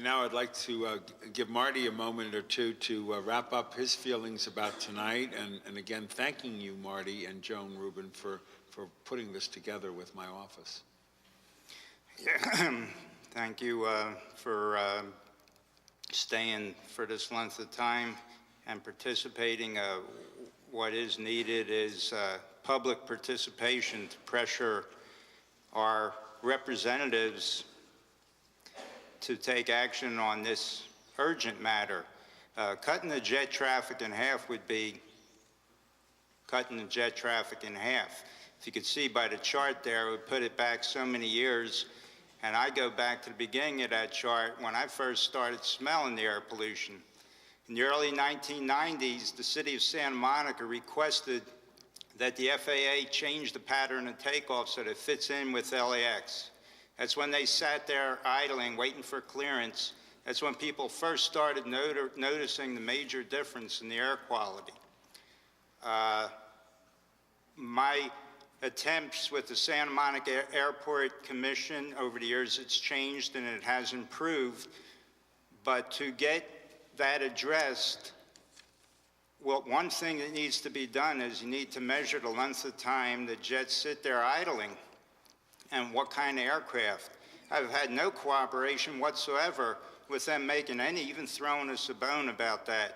now I'd like to give Marty a moment or two to wrap up his feelings about tonight, and again, thanking you, Marty and Joan Rubin, for putting this together with my office. Yeah, thank you for staying for this length of time and participating. What is needed is public participation to pressure our representatives to take action on this urgent matter. Cutting the jet traffic in half would be cutting the jet traffic in half. If you could see by the chart there, it would put it back so many years. And I go back to the beginning of that chart when I first started smelling the air pollution. In the early 1990s, the city of Santa Monica requested that the FAA change the pattern of takeoff so that it fits in with LAX. That's when they sat there idling, waiting for clearance. That's when people first started noticing the major difference in the air quality. My attempts with the Santa Monica Airport Commission, over the years it's changed and it has improved, but to get that addressed, well, one thing that needs to be done is you need to measure the length of time the jets sit there idling and what kind of aircraft. I've had no cooperation whatsoever with them making any, even throwing us a bone about that.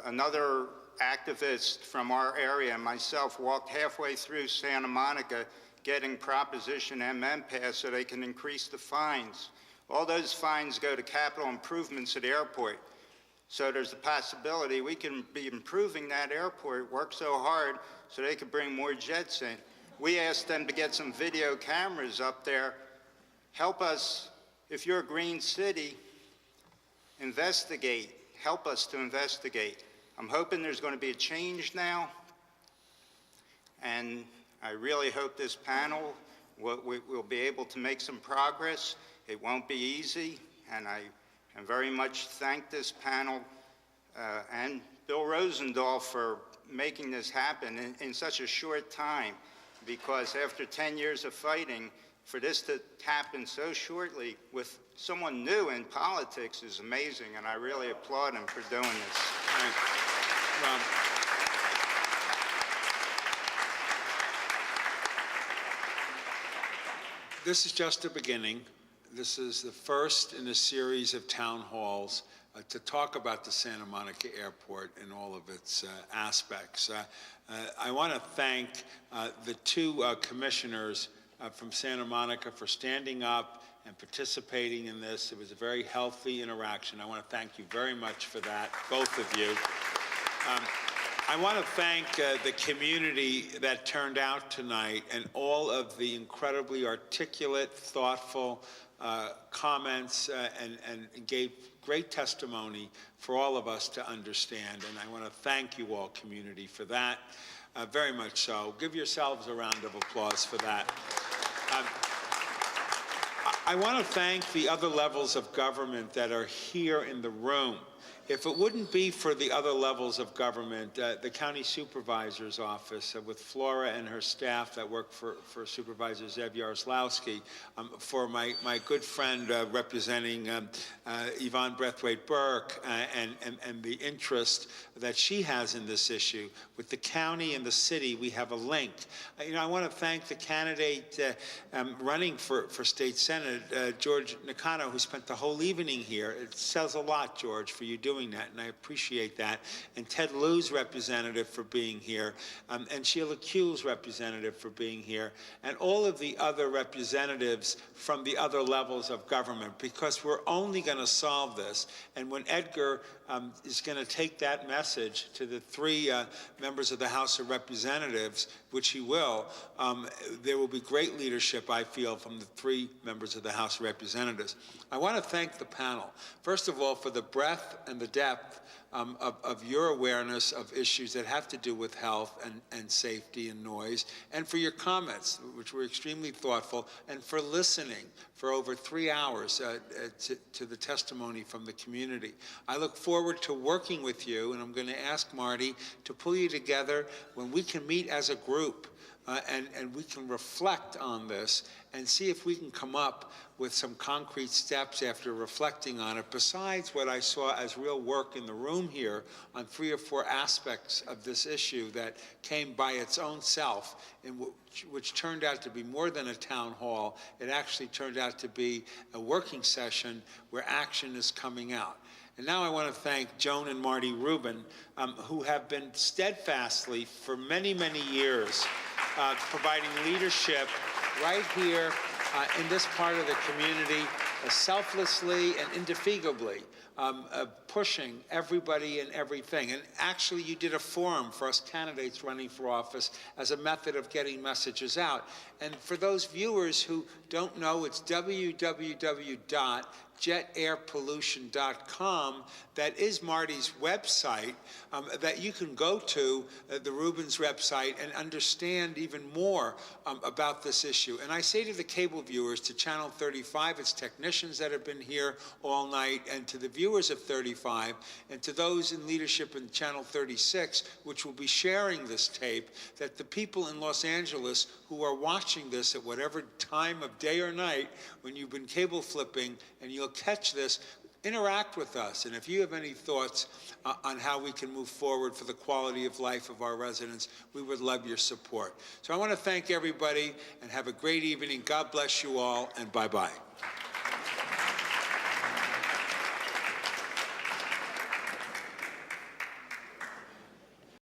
Another activist from our area and myself walked halfway through Santa Monica getting Proposition MN passed so they can increase the fines. All those fines go to capital improvements at the airport. So there's a possibility we can be improving that airport, work so hard so they could bring more jets in. We asked them to get some video cameras up there. Help us, if you're a green city, investigate. Help us to investigate. I'm hoping there's going to be a change now, and I really hope this panel will be able to make some progress. It won't be easy, and I very much thank this panel and Bill Rosendahl for making this happen in such a short time, because after 10 years of fighting, for this to happen so shortly with someone new in politics is amazing, and I really applaud him for doing this. This is just a beginning. This is the first in a series of town halls to talk about the Santa Monica Airport in all of its aspects. I want to thank the two commissioners from Santa Monica for standing up and participating in this. It was a very healthy interaction. I want to thank you very much for that, both of you. I want to thank the community that turned out tonight and all of the incredibly articulate, thoughtful comments and gave great testimony for all of us to understand. And I want to thank you all, community, for that. Very much so. Give yourselves a round of applause for that. I want to thank the other levels of government that are here in the room. If it wouldn't be for the other levels of government, the county supervisor's office with Flora and her staff that work for Supervisor Zev Yaroslawski, for my good friend representing Yvonne Brathwaite Burke and the interest that she has in this issue. With the county and the city, we have a link. I want to thank the candidate running for state senate, George Nakano, who spent the whole evening here. It says a lot, George, for you doing that, and I appreciate that. And Ted Lieu's representative for being here, and Sheila Kuehl's representative for being here, and all of the other representatives from the other levels of government, because we're only going to solve this. And when Edgar is going to take that message to the three members of the House of Representatives, which he will, there will be great leadership, I feel, from the three members of the House of Representatives. I want to thank the panel, first of all, for the breadth and the depth of your awareness of issues that have to do with health and safety and noise, and for your comments, which were extremely thoughtful, and for listening for over 3 hours to the testimony from the community. I look forward to working with you, and I'm going to ask Marty to pull you together when we can meet as a group and we can reflect on this and see if we can come up with some concrete steps after reflecting on it, besides what I saw as real work in the room here on 3 or 4 aspects of this issue that came by its own self, and which turned out to be more than a town hall. It actually turned out to be a working session where action is coming out. And now I want to thank Joan and Marty Rubin, who have been steadfastly for many, many years providing leadership right here in this part of the community, selflessly and indefatigably, pushing everybody and everything. And actually, you did a forum for us candidates running for office as a method of getting messages out. And for those viewers who don't know, it's www.jetairpollution.com. That is Marty's website that you can go to, the Rubin's website, and understand even more about this issue. And I say to the cable viewers, to Channel 35, its technicians that have been here all night, and to the viewers of 35, and to those in leadership in Channel 36, which will be sharing this tape, that the people in Los Angeles who are watching this at whatever time of day or night, when you've been cable flipping, and you'll catch this, interact with us. And if you have any thoughts on how we can move forward for the quality of life of our residents, we would love your support. So I want to thank everybody and have a great evening. God bless you all, and bye-bye.